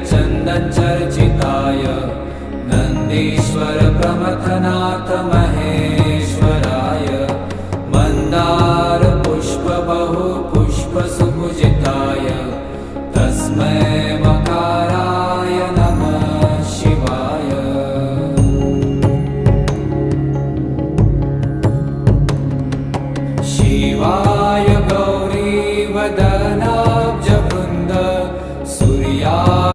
चन्दनचर्चिताय नन्दीश्वर प्रमथनाथ महेश्वराय मन्दार पुष्प बहु पुष्प सुपूजिताय तस्मै मकाराय नमः शिवाय। शिवाय गौरी वदनाब्ज वृन्द सूर्या